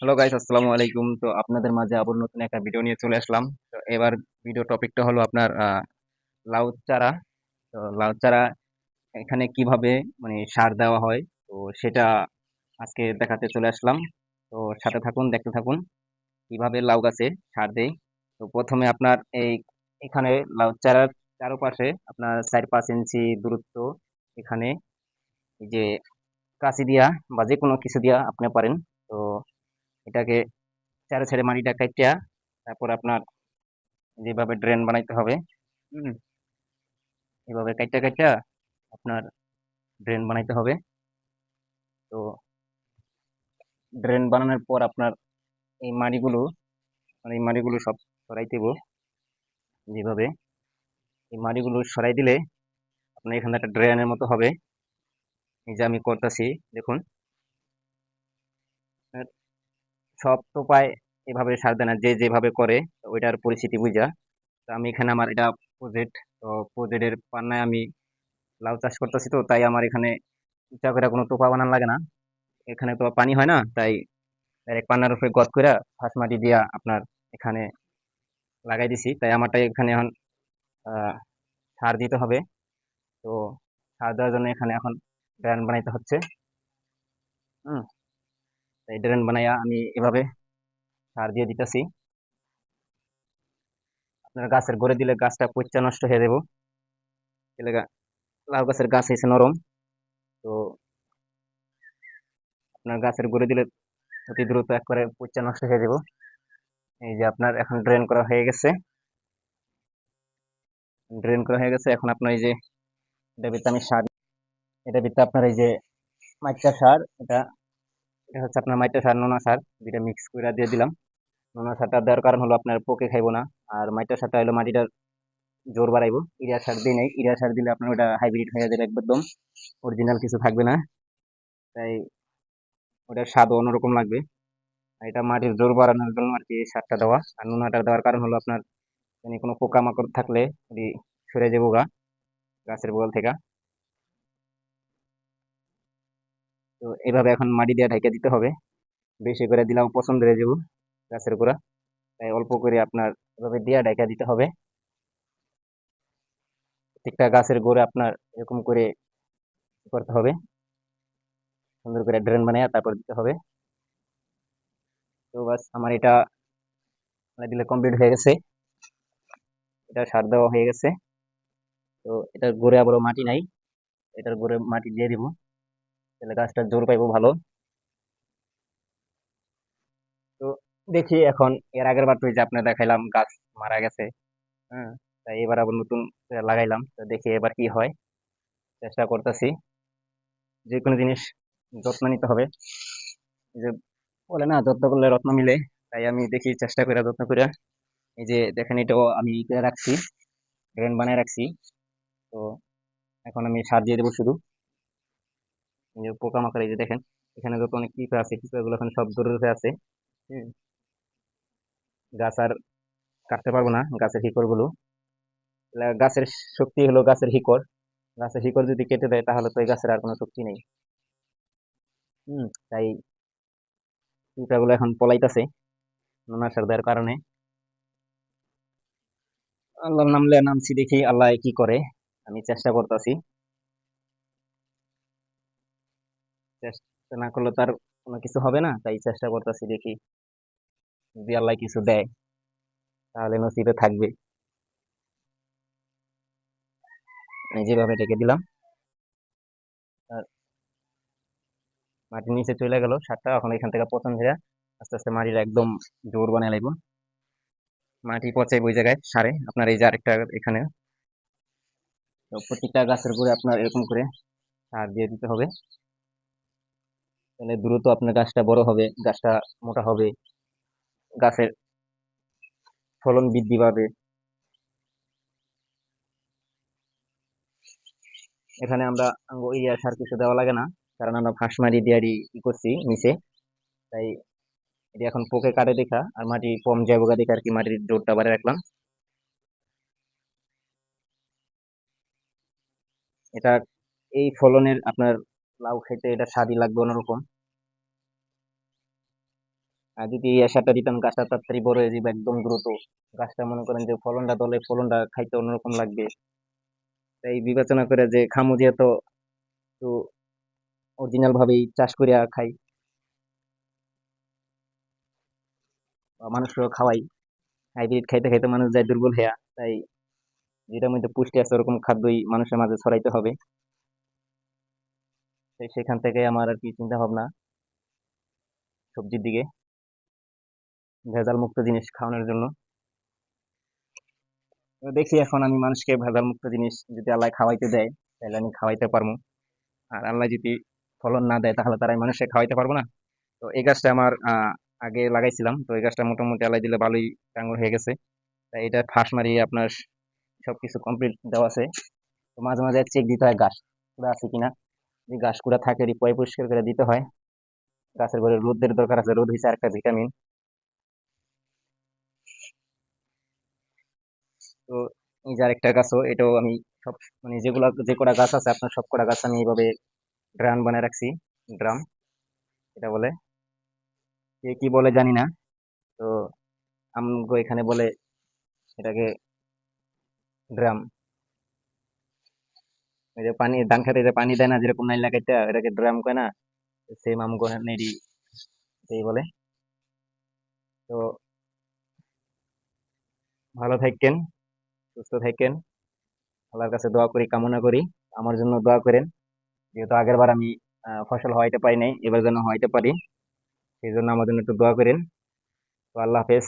Hello guys, আসসালামু আলাইকুম। তো আপনাদের মাঝে আবার নতুন একটা ভিডিও নিয়ে চলে আসলাম। তো এবার ভিডিও টপিকটা হলো আপনার লাউ চারা। তো লাউ চারা এখানে কিভাবে মানে সার দেওয়া হয়, তো সেটা আজকে দেখাতে চলে আসলাম। তো সাথে থাকুন, দেখতে থাকুন কিভাবে লাউ গাছে সার দেই। তো প্রথমে আপনার এখানে লাউ চারার চারপাশে আপনার 4-5 ইঞ্চি দূরত্ব এখানে এই যে কাঁচি দিয়া বা যে কোনো কিছু দিয়া আপনি পারেন। তো এটাকে ছেড়ে ছেড়ে মাটিটা কাইটা তারপর আপনার যেভাবে ড্রেন বানাইতে হবে। হুম, এভাবে কাইটা কাইটা আপনার ড্রেন বানাইতে হবে। তো ড্রেন বানানোর পর আপনার এই মাটিগুলো এই মাটিগুলো সব সরাই দেব। যেভাবে এই মাটিগুলো সরাই দিলে আপনার এখানে একটা ড্রেনের মতো হবে। এই যে আমি করতেছি, দেখুন। আহ, সব তো পায় এভাবে সার দেয় না, যে যেভাবে করে ওইটার পরিস্থিতি বুঝা। তো আমি এখানে আমার এটা প্রজেক্ট, তো প্রজেক্টের পান্নায় আমি লাউ চাষ করতেছি, তো তাই আমার এখানে ইচ্ছা করে কোনো টোপা বানান লাগে না। এখানে তো পানি হয় না, তাই ডাইরেক্ট পান্নার উপরে গদ করে ফাঁস মাটি দিয়া আপনার এখানে লাগাই দিছি। তাই আমারটা এখানে এখন আহ, সার দিতে হবে। তো সার দেওয়ার জন্য এখানে এখন ড্রেন বানাইতে হচ্ছে। হুম, তাই ড্রেন বানাইয়া আমি এভাবে সার দিয়ে দিতেছি। আপনার গাছের গোড়ে দিলে গাছটা পচা নষ্ট হয়ে যাবো। এলে লাউ গাছের গাছ হয়েছে নরম। তো আপনার গাছের গোড়ে দিলে অতি দ্রুত এক করে পচা নষ্ট হয়ে যাবো। এই যে আপনার এখন ড্রেন করা হয়ে গেছে। ড্রেন করা হয়ে গেছে, এখন আপনার এই যে এটা ভিতরে আমি সার, এটা ভিতরে আপনার এই যে মাইটটা সার, এটা এটা হচ্ছে আপনার মাইটটা সার, নোনা সার, দুইটা মিক্স করে দিয়ে দিলাম। নোনা সারটা দেওয়ার কারণ হলো আপনার পোকে খাইবো না। আর মাইটটা সারটা হলো মাটিটার জোর বাড়াইবো। ইউরিয়া সার দিই নাই, ইউরিয়া সার দিলে আপনার ওটা হাইব্রিড হয়ে যাবে, একদম অরিজিনাল কিছু থাকবে না। তাই ওটার স্বাদও অন্যরকম লাগবে। আর এটা মাটির জোর বাড়ানোর জন্য আর কি এই সারটা দেওয়া। আর নোনাটা দেওয়ার কারণ হলো আপনার মানে কোনো পোকামাকড় থাকলে ওটি সরে যাবো গা গাছের গোড়াল থেকে। তো এইভাবে এখন মাটি দিয়ে ঢেকে দিতে হবে। বেশি করে দিলেও পছন্দ হয়ে যাবো গাছের গোড়া, তাই অল্প করে আপনার এভাবে দিয়ে ঢেকে দিতে হবে। প্রত্যেকটা গাছের গোড়ে আপনার এরকম করে করতে হবে, সুন্দর করে ড্রেন বানিয়ে তারপর দিতে হবে। তো বাস আমার এটা দিলে কমপ্লিট হয়ে গেছে। এটা সার দেওয়া হয়ে গেছে। তো এটার গোড়ে আবারও মাটি নাই, এটার গোড়ে মাটি দিয়ে দিব, তাহলে গাছটা জোর পাইবো ভালো। তো দেখি এখন, এর আগের বার তো এই যে আপনার দেখাইলাম গাছ মারা গেছে। হ্যাঁ, তাই এবার আবার নতুন করে লাগাইলাম, তো দেখি এবার কি হয়। চেষ্টা করতেছি, যে কোনো জিনিস যত্ন নিতে হবে। এই যে বলে না, যত্ন করলে রত্ন মিলে। তাই আমি দেখি চেষ্টা করে যত্ন করে। এই যে দেখেন, এটাও আমি ই করে রাখছি, ড্রেন বানিয়ে রাখছি। তো এখন আমি সার দিয়ে দেবো শুধু। এই যে পোকামাকড়, এই যে দেখেন এখানে যত অনেক পিঁপড়া আছে, পিঁপড়াগুলো এখন সব দূরে দূরে আছে। হুম, গাছ আর কাটতে পারবো না, গাছের শিকড় গুলো। গাছের শক্তি হলো গাছের শিকড়। গাছের শিকড় যদি কেটে দেয় তাহলে তো এই গাছের আর কোনো শক্তি নেই। তাই পিঁপড়াগুলো এখন পলাইতেছে নোনা সার দেওয়ার কারণে। আল্লাহর নামলে নামছি, দেখি আল্লাহ কি করে। আমি চেষ্টা করতেছি, চেষ্টা না করলে তার কোনো কিছু হবে না, তাই চেষ্টা করতেছি। দেখি যদি আল্লাহ কিছু দেয় তাহলে নসিবে থাকবে। আমি যেভাবে রেখে দিলাম, আর মাটির নিচে চলে গেল সারটা। এখন এখান থেকে পচন ধরে আস্তে আস্তে মাটির একদম জোর বানিয়ে লাগবে। মাটি পচাইব ওই জায়গায় সারে আপনার, এই যে আরেকটা এখানে। তো প্রত্যেকটা গাছের গোড়ে আপনার এরকম করে সার দিয়ে দিতে হবে, তাহলে দ্রুত আপনার গাছটা বড় হবে, গাছটা মোটা হবে, গাছের ফলন বৃদ্ধি পাবে। এখানে আমরা ইউরিয়া সার কিছু দেওয়া লাগে না, কারণ আমরা ফাঁস মারি দিয়ে ই করছি নিচে। তাই এটি এখন পোকে কাটে দেখা আর মাটি কম যাবো গা দেখে আর কি মাটির জোরটা বাড়ে রাখলাম। এটা এই ফলনের আপনার লাউ খেতে এটা স্বাদই লাগবে অন্যরকম। আর যদি এই সারটা দিতাম গাছটা তাড়াতাড়ি বড় হয়ে যাবে একদম দ্রুত। গাছটা মনে করেন যে ফলনটা দলে ফলনটা খাইতে অন্যরকম লাগবে। তাই বিবেচনা করে যে খামু যেহেতু একটু অরিজিনাল ভাবেই চাষ করিয়া খাই বা মানুষকেও খাওয়াই। হাইব্রিড খাইতে খাইতে মানুষ যায় দুর্বল হইয়া। তাই যেটার মধ্যে পুষ্টি আছে ওরকম খাদ্যই মানুষের মাঝে ছড়াইতে হবে। তাই সেখান থেকে আমার আর কি চিন্তা ভাবনা সবজির দিকে ভেজাল মুক্ত জিনিস খাওয়ানোর জন্য। তো দেখি এখন আমি মানুষকে ভেজাল মুক্ত জিনিস যদি আল্লাহ খাওয়াইতে দেয় তাহলে আমি খাওয়াইতে পারবো। আর আল্লাহ যদি ফলন না দেয় তাহলে তার আমি মানুষকে খাওয়াইতে পারবো না। তো এই গাছটা আমার আগে লাগাইছিলাম, তো এই গাছটা মোটামুটি আল্লাহ দিলে ভালোই টাঙ্গুর হয়ে গেছে। তাই এটা ফাঁস মারিয়ে আপনার সবকিছু কমপ্লিট দেওয়া আছে। তো মাঝে মাঝে চেক দিতে হয় ঘাস কুড়া আছে কিনা। যদি ঘাস কুড়া থাকে পয় পরিষ্কার করে দিতে হয়। গাছের ঘরে রোদের দরকার আছে, রোদ হচ্ছে একটা ভিটামিন। তো এই যে আরেকটা গাছও এটাও আমি সব মানে যেগুলা যে কটা গাছ আছে আপনার সব কটা গাছ আমি এইভাবে ড্রাম বানায় রাখছি। ড্রাম এটা বলে, কে কি বলে জানি না। তো আমগো এখানে বলে এটাকে ড্রাম। ওই যে পানি ধান খেতে যে পানি দেয় না যেরকম নাইলা কাইটা এটাকে ড্রাম কয় না, সেম আমগো নেডি এই বলে। তো ভালো থাকেন, সুস্থ থাকেন, আল্লাহর কাছে দোয়া করি, কামনা করি আমার জন্য দোয়া করেন। যেহেতু আগের বার আমি ফসল হওয়াইতে পারি নাই, এবার যেন হওয়াইতে পারি, সেই জন্য আমার জন্য একটু দোয়া করেন। তো আল্লাহ হাফেজ।